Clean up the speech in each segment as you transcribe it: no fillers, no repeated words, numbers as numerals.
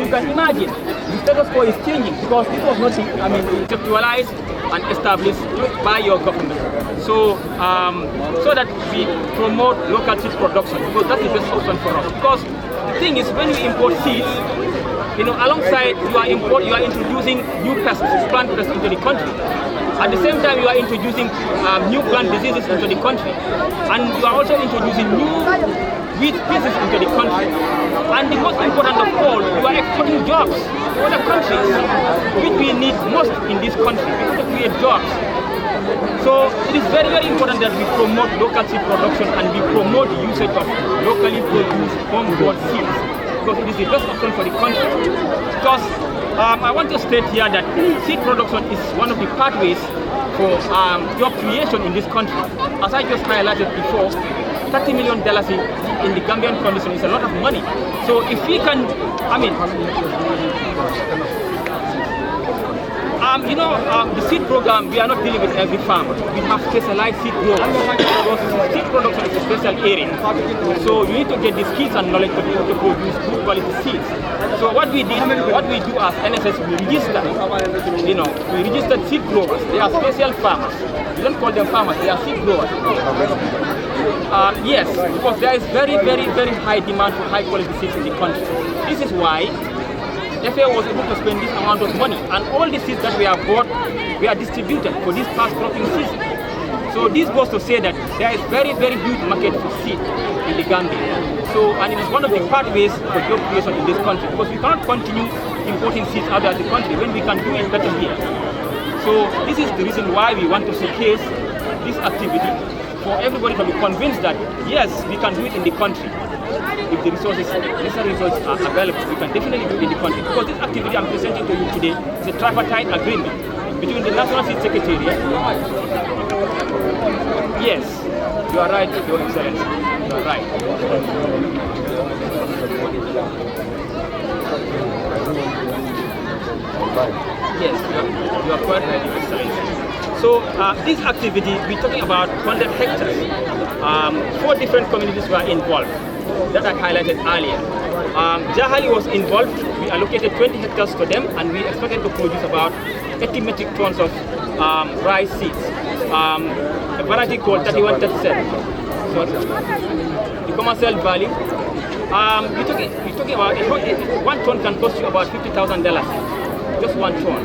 you can imagine the status quo is changing because this was not, conceptualized and established by your government. So, so that we promote local seed production, because that's the best option for us. Because the thing is, when you import seeds, alongside you are introducing new pests, plant pests into the country. At the same time, you are introducing new plant diseases into the country, and you are also introducing new weed species into the country. And the most important of all, you are exporting jobs to other countries, which we need most in this country. We want to create jobs. So it is very, very important that we promote local seed production and we promote the usage of locally produced homegrown seeds, because it is the best option for the country. Because I want to state here that seed production is one of the pathways for job creation in this country. As I just highlighted before, $30 million in the Gambian condition is a lot of money. So if we can, the seed program, we are not dealing with every farmer. We have specialized seed growers. Because seed production is a special area. So you need to get the skills and knowledge to be able to produce good quality seeds. So what we do as NSS, we register, we registered seed growers. They are special farmers. We don't call them farmers, they are seed growers. Yes, because there is very, very, very high demand for high quality seeds in the country. This is why FA was able to spend this amount of money, and all the seeds that we have bought, we are distributed for this past cropping season. So this goes to say that there is very, very huge market for seed in the Gambia. So, and it is one of the pathways for job creation in this country, because we cannot continue importing seeds out of the country when we can do it better here. So this is the reason why we want to showcase this activity for everybody to be convinced that yes, we can do it in the country. If the necessary resources are available, we can definitely do it in the country. Because this activity I'm presenting to you today is a tripartite agreement between the National Seed Secretariat. Yes, you are right, Your Excellency. You are right. Yes, you are quite right, Your Excellency. So this activity, we're talking about 100 hectares. 4 different communities were involved that I highlighted earlier. Jahali was involved. We allocated 20 hectares to them, and we expected to produce about 80 metric tons of rice seeds. A variety called 3137. So the commercial value, we're talking about 1 ton can cost you about $50,000. Just 1 ton.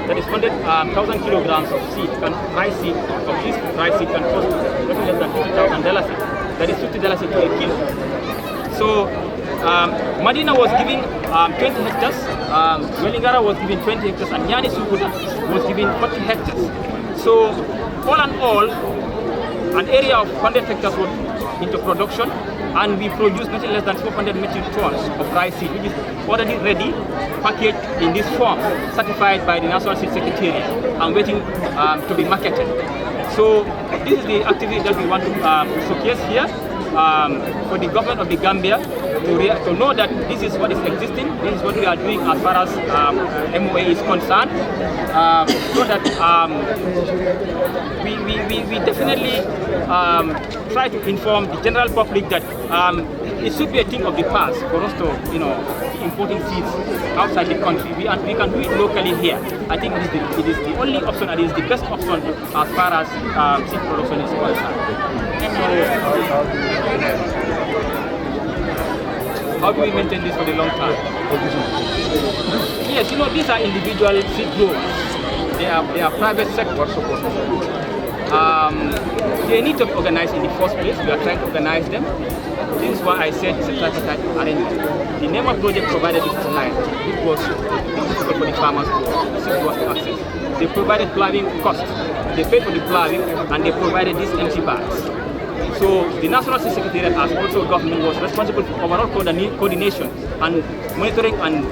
That is 100,000 kilograms of seed, rice seed, of this rice seed can cost nothing less than $50,000. That is $50 to a kilo. So Madina was giving 20 hectares, Welingara was giving 20 hectares, and Yani Sukuda was giving 40 hectares. So all in all, an area of 100 hectares was into production, and we produced nothing less than 400 metric tons of rice seed, which is already ready, packaged in this form, certified by the National Seed Secretariat, and waiting to be marketed. So this is the activity that we want to showcase here for the government of the Gambia to know that this is what is existing, this is what we are doing as far as MOA is concerned, so that we definitely try to inform the general public that it should be a thing of the past for us to, importing seeds outside the country. We can do it locally here. I think it is the only option, and it is the best option as far as seed production is concerned. How do we maintain this for the long term? Yes, these are individual seed growers. They are private sector. They need to be organized in the first place. We are trying to organize them. This is why I said it's a tripartite arrangement. The NEMA project provided this line. It was difficult for the farmers to access. They provided plowing costs. They paid for the plowing, and they provided these empty bags. So the National Seed Secretariat, as also government, was responsible for overall coordination and monitoring and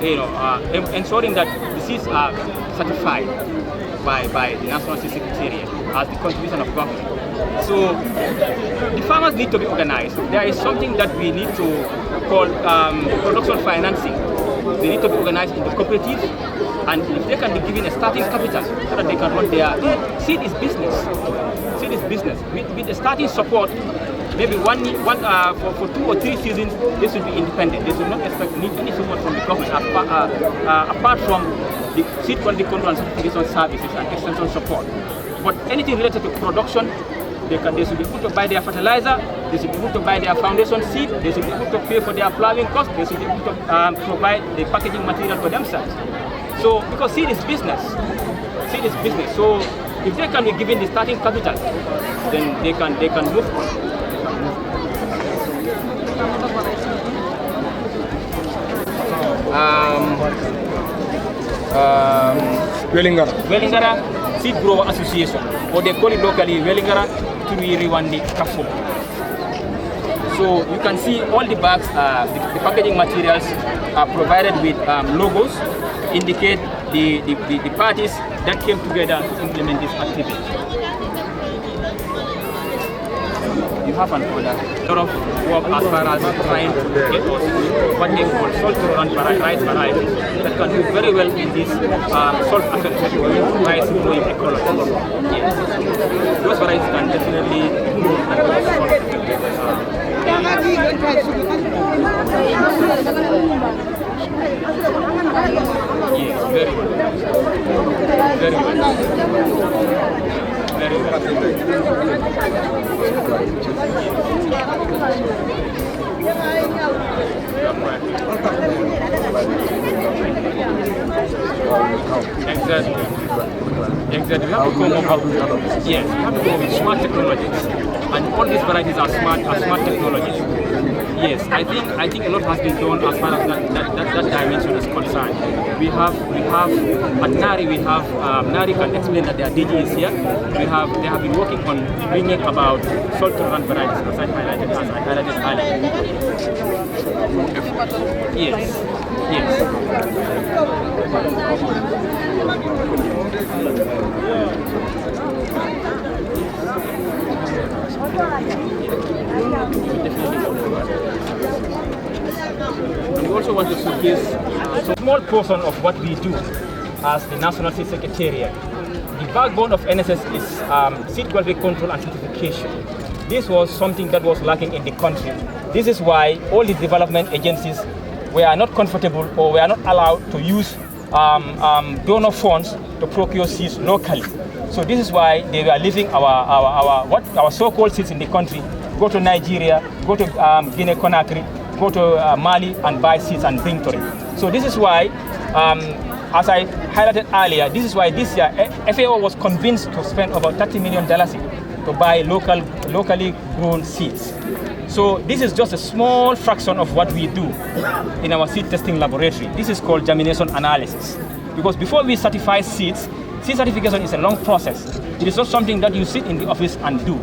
ensuring that the seeds are certified by the National Seed Secretariat as the contribution of government. So the farmers need to be organized. There is something that we need to call production financing. They need to be organized into cooperatives, and if they can be given a starting capital so that they can run their seed is business. Seed is business. With the starting support maybe for 2 or 3 seasons, they should be independent. They should not need any support from the government apart from the seed quality control and certification services and extension support. But anything related to production, they should be able to buy their fertilizer, they should be able to buy their foundation seed, they should be able to pay for their plowing costs, they should be able to provide the packaging material for themselves. So, because seed is business. Seed is business. So, if they can be given the starting capital, then they can move on. Welingara Seed Grower Association, or they call it locally Welingara Turiwandi Kafo. So you can see all the bags, the packaging materials are provided with logos to indicate the parties that came together to implement this activity. You have an order. A lot of work as far as trying to get us what they call salt-tolerant rice varieties that can do very well in this salt-affected rice growing ecology. Yes. Those varieties can definitely grow and grow salt-affected. Yes, very well. Very well. Very well. Exactly. Exactly. We have to come up with, yes, we have to go with smart technologies. And all these varieties are smart technologies. Yes, I think a lot has been done as far as that dimension is concerned. We have at NARI, we have NARI can explain that their DG is here. They have been working on bringing about salt-tolerant varieties as I highlighted earlier. Yes. Yes. We also want to showcase a small portion of what we do as the National Seed Secretariat. The backbone of NSS is seed quality control and certification. This was something that was lacking in the country. This is why all the development agencies were not comfortable or were not allowed to use donor funds to procure seeds locally. So this is why they were leaving our so-called seeds in the country, go to Nigeria, go to Guinea-Conakry, go to Mali and buy seeds and bring to it. So this is why, as I highlighted earlier, this is why this year FAO was convinced to spend about $30 million to buy locally grown seeds. So this is just a small fraction of what we do in our seed testing laboratory. This is called germination analysis. Because before we certify seeds, seed certification is a long process. It is not something that you sit in the office and do.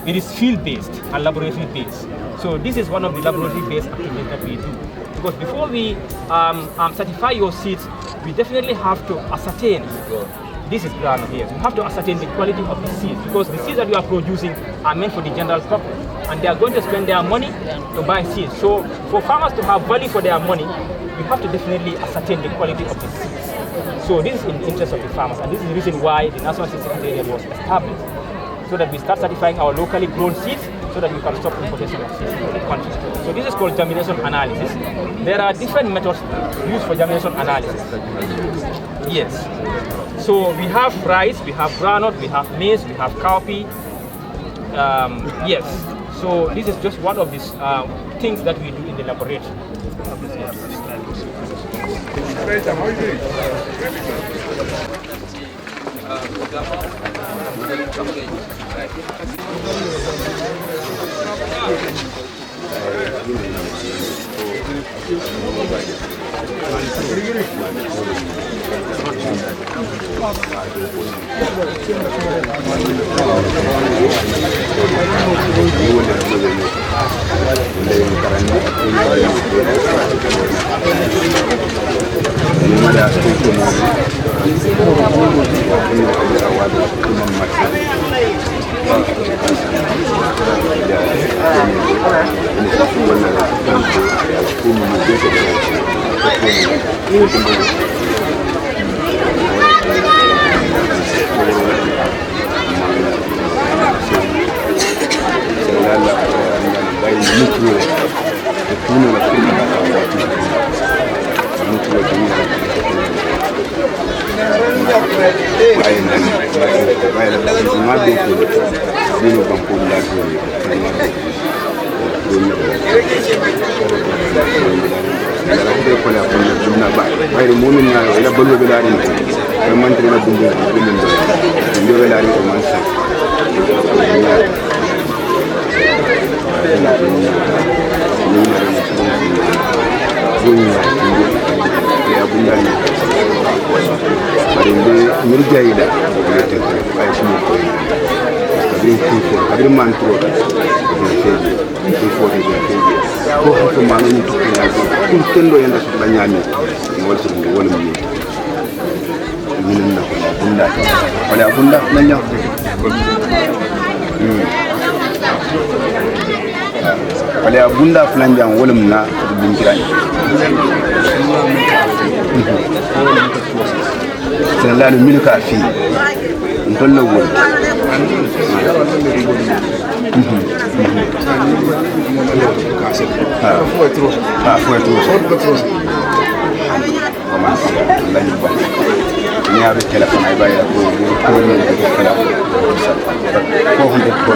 It is field-based and laboratory-based. So this is one of the laboratory-based activities that we do. Because before we certify your seeds, we definitely have to ascertain, this is ground here, we have to ascertain the quality of the seeds, because the seeds that you are producing are meant for the general public, and they are going to spend their money to buy seeds. So for farmers to have value for their money, we have to definitely ascertain the quality of the seeds. So this is in the interest of the farmers, and this is the reason why the National Seed Secretariat was established, so that we start certifying our locally grown seeds, so that we can stop importation of seeds into the country. So this is called germination analysis. There are different methods used for germination analysis. Yes. So we have rice, we have groundnut, we have maize, we have cowpea. Yes. So this is just one of these things that we do in the laboratory. Vai uma beco. Dino banco da Vai o mundo na ela bolo velari. Eu mantenho na bunda. Bunda velari começa. Ya bunda ni. Barinde mirjaida. Ay kuma ko. Abin man pro. Ko ko ma ni to ya kun tendo yanda su banyami wala su wala mi minna bunda wala bunda nanya wala bunda flanjang wala mna binkirani sala milka fi ntolla wol ñaari téléphone ay bàyyi ko ñu ko hunde ko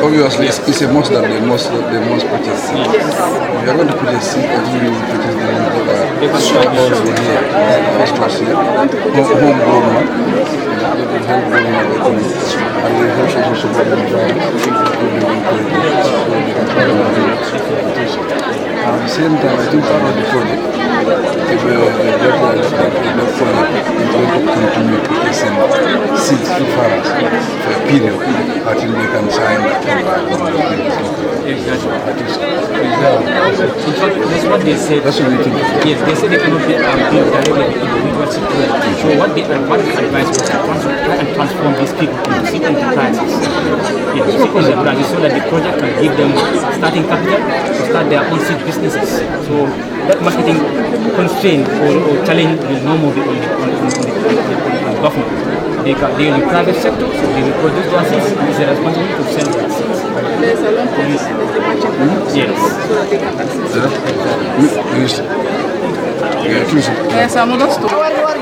Obviously, it's a must that they must purchase seed. If you are going to purchase seed, you need to purchase the also here, first class here, homegrown one, and the house is also very important. At the same time, I think part of the project, if the project is going to continue producing seeds to farmers for a period until they can sign that contract. That's what they said. That's what we think. Yes, they said they cannot be built directly with individual situation. So what advice was to try and transform these people into seed enterprises. Yes, enterprises so that the project can give them starting capital to start their own seed businesses. So that marketing constraint or challenge will no more be on the government. They are in the private sector, so they will produce their seeds. It's their responsibility to sell their seeds. There's a long process. There's the matching process. Yes. So that they can access. Minister. Yeah, There's another story.